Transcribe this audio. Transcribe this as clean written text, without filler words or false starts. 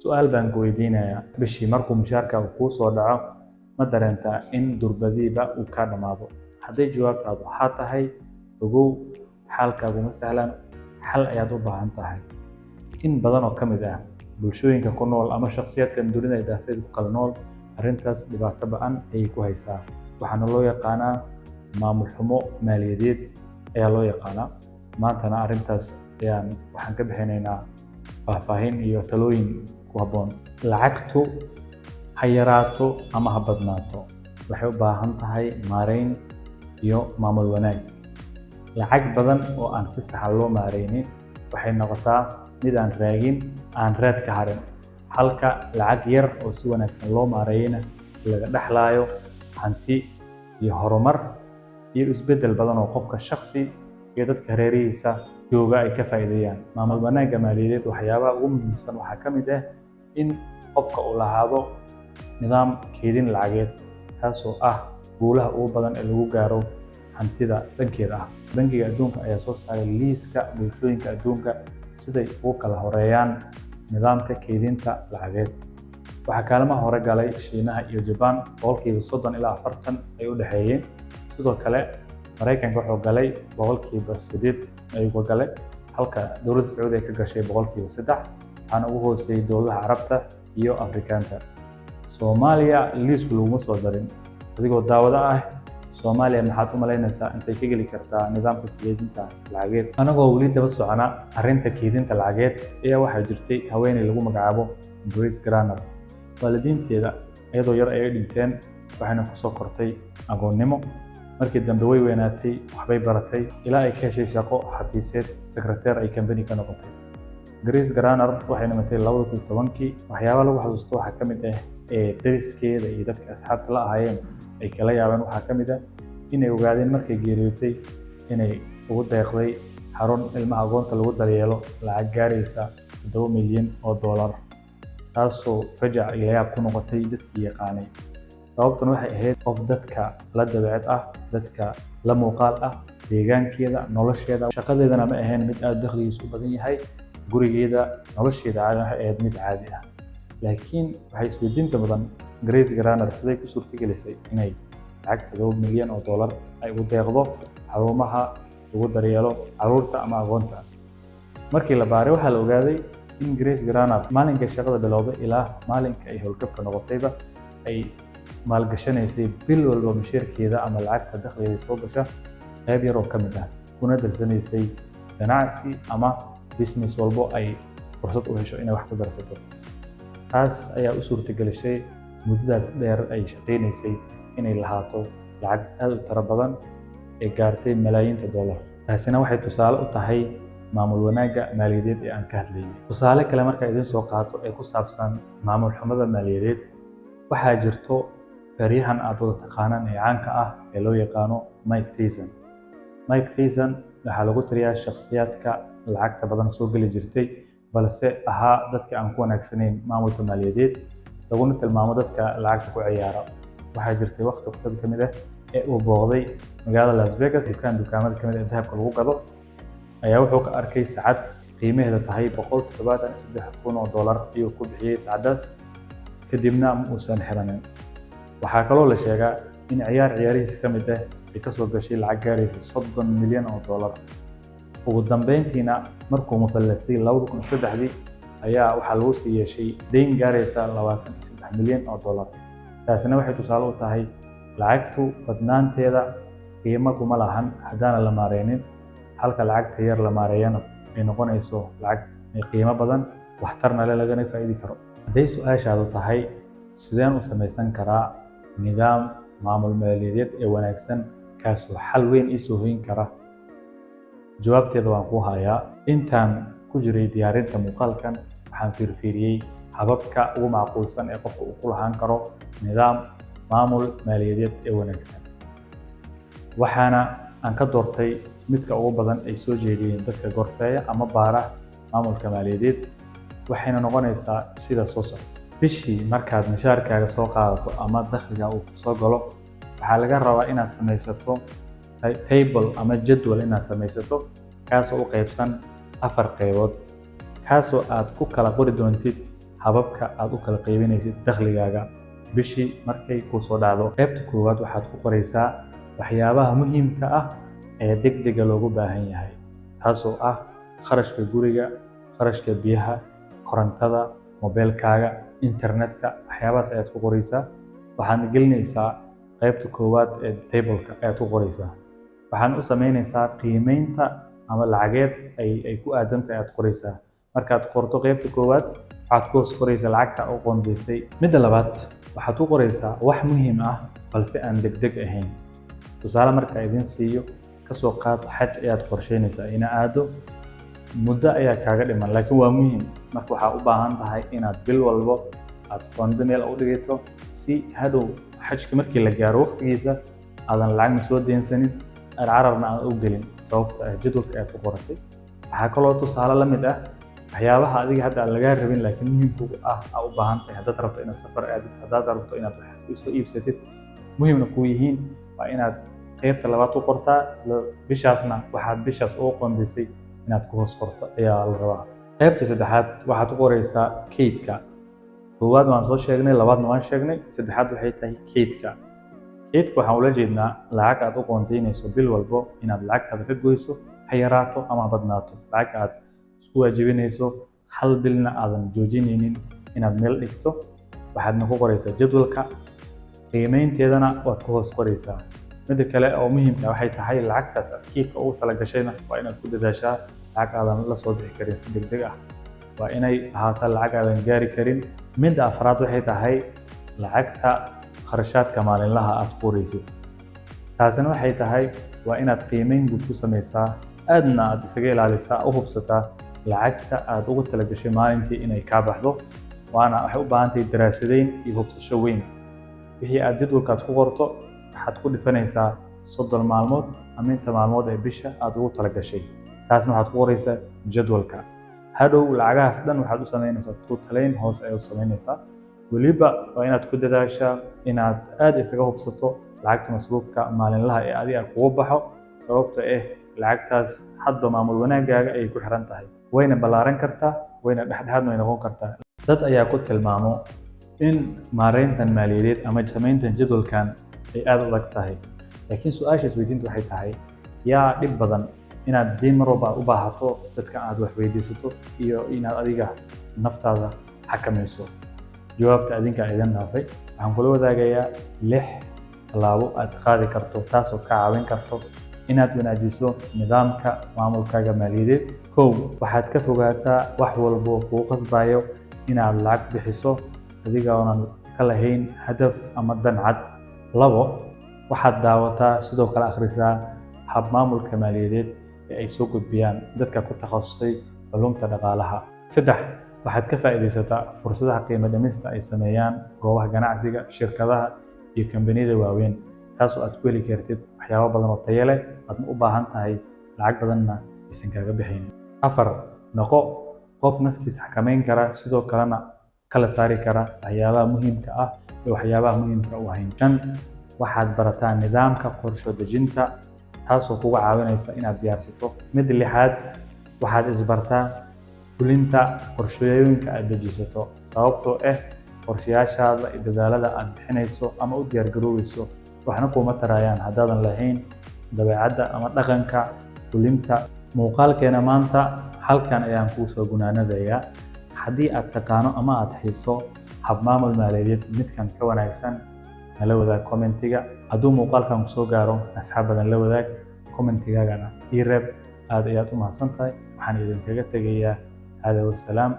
su'aal baan ku weydiinayaa, bishii markuu mushaharkaagu kuu soo dhaco, ma dareentaa in durbadiiba uu kaa dhammaado? Hadday jawaabtaadu haa tahay, ogow xaalkaagu ma sahlan, xal ayaad u baahan tahay. In badan oo ka mid ah bulshooyinka ku nool ama shakhsiyaadkan dunida idaafeed ku kala nool, arrintaas dhibaato ba'an ayay ku haysaa. Waxaana loo yaqaanaa maamul xumo maaliyadeed ayaa loo yaqaanaa. Maantana arrintaas waxaan ka bixinaynaa faahfaahin iyo talooyin ku habboon. Lacagtu ha yaraato ama ha badnaato, waxay u baahan tahay maarayn iyo maamul wanaag. Lacag badan oo aan si sax ah loo maaraynin waxay noqotaa mid aan raad ka harin, halka lacag yar oo si wanaagsan loo maareeyayna laga dhaxlayo hanti iyo horumar iyo isbeddel badan oo qofka shakhsi iyo dadka hareerihiisa jooga ay ka faa'iideeyaan. Maamul wanaagga maaliyadeed waxyaabaha ugu muhiimsan waxaa ka mid ah in qofka uu lahaado nidaam kaydin lacageed, kaasoo ah guulaha ugu badan ee lagu gaaro hantida dhankeeda ah. Bangiga Adduunka ayaa soo saaray liiska bulshooyinka adduunka siday ugu kala horeeyaan nidaamka kaydinta lacageed. Waxaa kaalmaha hore galay Shiinaha iyo Japan, boqolkiiba 30 ilaa 40 ay u dhexeeyeen. Sidoo kale Mareykanka wuxuu galay boqolkiiba 8 ayuu galay, halka dowladda Sacuudi ay ka gashay boqolkiiba 3, waxaana ugu hooseeyay dowladaha Carabta iyo Afrikaanka. Soomaaliya liisku laguma soo darin. Adigoo daawada ah, Soomaaliya maxaad u malaynaysaa intay ka geli kartaa nidaamka kaydinta lacageed? Anagoo weli daba socona arrinta kaydinta lacageed ayaa waxaa jirtay haweeney lagu magacaabo Grace Granor. Waalidiinteeda iyadoo yar ayay dhinteen, waxayna ku soo kortay agoonnimo. Markii dambe way weynaatay, waxbay baratay ilaa ay ka heshay shaqo xafiiseed, sekreteer ay kambani ka noqotay. Grace Granor waxay dhimatay 2010. Waxyaabaha lagu xasuusto waxaa ka mid ah deriskeeda iyo dadka asxaabta la ahaayeen ay kala yaabeen. Waxaa ka mid ah inay ogaadeen markay geeriyootay inay ugu deeqday xarun ilmaha agoonta lagu daryeelo lacag gaaraysa $7 milyan, taasoo fajac iyo yaab ku noqotay dadkii yaqaanay. Sababtan waxay ahayd qof dadka la dabeecad ah, dadka la muuqaal ah, deegaankeeda, nolosheeda, shaqadeedana ma ahayn mid aad dakhligiisu u badan yahay. Gurigeeda, nolosheeda waxay ahayd mid caadi ah. Laakiin waxay isweydiinta mudan, Grace Granor siday ku suurtagelisay inay lacag $7 milyan ay ugu deeqdo xarumaha lagu daryeelo carruurta ama agoonta? Markii la baaray waxaa la ogaaday in Grace Granor maalinkay shaqada bilowday ilaa maalinka ay howlgabka noqotayba ay maalgashanaysay bil walba mushaharkeeda ama lacagta dakhliga soo gasha qayb yar oo ka mid ah, kuna darsanaysay ganacsi ama business walbo ay fursad u hesho inay wax ku darsato. Taas ayaa u suurtagelisay muddadaas dheer ay shaqaynaysay inay lahaato lacag aad u tiro badan ee gaartay malaayiinta dollar. Taasina waxay tusaale u tahay maamul wanaagga maaliyadeed ee aan ka hadlayay. Tusaale kale marka idin soo qaato ee ku saabsan maamul xumada maaliyadeed, waxaa jirto faryahan aad wada taqaanaan ee caanka ah ee loo yaqaano Mike Tyson. Mike Tyson waxaa lagu tiriyaa shakhsiyaadka lacagta badan soo geli jirtay, balse ahaa dadka aan ku wanaagsanayn maamulka maaliyadeed, laguna tilmaamo dadka lacagta ku ciyaara. Waxaa jirtay waqti ka mid ah ee uu booqday magaalada Las Vegas, dukaamada ka mid ah dahabka lagu gado, ayaa wuxuu ka arkay saacad qiimaheeda tahay $173,000 ayuu ku bixiyay saacadaas, kadibna ma uusan xiranin. Waxaa kaloo la sheegaa in ciyaarihiisa ka mid ah ay ka soo gashay lacag gaaraysa $30 milyan. Ugu dambeyntiina markuu mufallasay 2003 ayaa waxaa lagu sii yeeshay deyn gaaraysa $23 milyan. Taasina waxay tusaale u tahay lacagtu badnaanteeda qiimo kuma lahan haddaan la maaraynin, halka lacagta yar la maareeyana ay noqonayso lacag qiimo badan, waxtarna leh, lagana faa'iidi karo. Hadday su'aashaadu tahay sideen u samaysan karaa nidaam maamul maaliyadeed ee wanaagsan kaasoo xal weyn ii soo hoyin kara, jawaabteeda waan ku hayaa. Intaan ku jiray diyaarinta muuqaalkan, waxaan fiirfiiriyay hababka ugu macquulsan ee qofka uu ku lahaan karo nidaam maamul maaliyadeed ee wanaagsan. Waxaana aan ka doortay midka ugu badan ay soo jeediyeen dadka gorfeeya ama baara maamulka maaliyadeed, waxayna noqonaysaa sida soo socota. Bishii markaad mushaharkaaga soo qaadato ama dakhliga uu soo galo, waxaa laga rabaa inaad samaysato table ama jadwal inaad samaysato, kaasoo u qaybsan 4 qaybood, kaasoo aad ku kala qori doontid hababka aad u kala qaybinaysid dakhligaaga bishii markay kuu soo dhacdo. Qaybta koowaad waxaad ku qoraysaa waxyaabaha muhiimka ah ee degdega loogu baahan yahay, taasoo ah kharashka guriga, kharashka biyaha, korontada, mobilkaaga, internetka, waxyaabahaas ayaad ku qoraysaa. Waxaad gelinaysaa qaybta koowaad ee table-ka ayaad ku qoraysaa. Waxaad u samaynaysaa qiimeynta ama lacageed ay ku aadantahay ayaad qoraysaa. Markaad qorto qaybta koowaad waxaad ku hoos qoraysaa lacagta u qoondaysay. Midda labaad waxaad ku qoraysaa wax muhiim ah balse aan degdeg ahayn. Tusaale marka idin siiyo, ka soo qaad xaj ayaad qorsheynaysaa in aado, muddo ayaa kaaga dhiman laakiin waa muhiim. Marka waxaad u baahan tahay inaad bil walbo aad qoonda meel u dhigato si hadhow xajka markii la gaaro waqtigiisa aadan lacagna soo deensanin, cararna aan u gelin sababta jadwalka aad ku qoratay. Waxaa kaloo tusaale la mid ah waxyaabaha adiga hadda aan lagaa rabin laakiin muhiimku ah aad u baahan tahay haddaad rabto inaad safar aadid, haddaad rabto inaad wax soo iibsatid, muhiimna kuu yihiin, waa inaad qaybta labaad ku qortaa isla bishaasna waxaad bishaas ugu qoondaysay inaad ku hoos qorto ayaa la rabaa. Qaybta saddexaad waxaad ku qoraysaa kaydka. Koowaad waan soo sheegnay, labaadna waan sheegnay, saddexaad waxay tahay kaydka. Kaydka waxaan ula jeednaa lacag aad u qoondaynayso bil walbo inaad lacagtaada ka goyso, ha yaraato ama badnaato. Lacag aad isku waajibinayso hal bilna aadan joojinaynin inaad meel dhigto. Waxaadna ku qoraysaa jadwalka, qiimeynteedana waad ku hoos qoraysaa. Midda kale oo muhiimka waxay tahay lacagtaas aad kaydka ugu talagashayna waa inaad ku dadaashaa lacag aadan la soo bixi karin si degdeg ah. Waa inay ahaataa lacag aadan gaari karin. Midda afraad waxay tahay lacagta kharashaadka maalinlaha aad qoraysid. Taasina waxay tahay waa inaad qiimeyn guud ku samaysaa, aadna aad isaga ilaalisaa, u hubsataa lacagta aad ugu talagashay maalintii inay kaa baxdo. Waana waxay u baahan tahay daraasadeyn iyo hubsasho weyn. Wixii aad jadwalkaad ku qorto waxaad ku dhifanaysaa 30 maalmood ama inta maalmood ee bisha aad ugu talagashay. Taasna waxaad ku qoraysaa jadwalka. Hadhow lacagahaas dhan waxaad u samaynaysaa tootaleyn hoos ayaad u samaynaysaa. Weliba waa inaad ku dadaashaa inaad aad isaga hubsato lacagta masruufka maalinlaha ee adiga kugu baxo, sababtoo ah lacagtaas hadba maamul wanaagaaga ayay ku xiran tahay. Wayna ballaaran kartaa, wayna dhexdhexaadna way noqon kartaa. Dad ayaa ku tilmaamo in maareyntan maaliyadeed ama samayntan jadwalkan ay aad u adag tahay. Laakiin su'aasha isweydiintu waxay tahay yaa dhib badan inaad deyn mar walba u baahato dadka aad wax weydiisato iyo inaad adiga naftaada xakamayso. Jawaabta adinka idin dhaafay. Waxaan kula wadaagayaa 6 tallaabo aad qaadi karto taasoo ka caawin karto inaad wanaajiso nidaamka maamulkaaga maaliyadeed. 1. Waxaad ka fogaataa wax walbo kuu qasbayo inaad lacag bixiso adiga oonan ka lahayn hadaf ama dan cad. 2. Waxaad daawataa sidoo kale akhrisaa hab maamulka maaliyadeed ee ay soo gudbiyaan dadka ku takhasusay culuumta dhaqaalaha. 3. Waxaad ka faa'iidaysataa fursadaha qiimo dhimista ay sameeyaan goobaha ganacsiga, shirkadaha iyo kambaniyada waaweyn, taasoo aad ku heli kartid waxyaabo badan oo tayo leh aadna u baahan tahay lacag badanna aysan kaaga bixin. 4. Noqo qof naftiisa xakameyn kara sidoo kalena kala saari kara waxyaabaha muhiimka ah iyo waxyaabaha muhiimka u ahayn. 5. Waxaad barataa nidaamka qorshe dejinta taasoo kugu caawinaysa inaad diyaarsato. Midda 6. Waxaad isbartaa fulinta qorshooyinka aad dejisato, sababtoo ah qorshayaashaada iyo dadaalada aad bixinayso ama u diyaargaroobayso waxna kuma tarayaan haddaadan lahayn dabeecadda ama dhaqanka fulinta. Muuqaalkeena maanta halkan ayaan kuu soo gunaanadayaa. Haddii aad taqaano ama aad xiiso hab maamul maaliyadeed midkan ka wanaagsan, nala wadaag commentiga. Hadduu muuqaalkan kusoo gaaro asxaab badan la wadaag, commentigaagana ii reeb. aad ayaad u mahadsantahay. Waxaan idinkaga tegayaa hada wasalaam.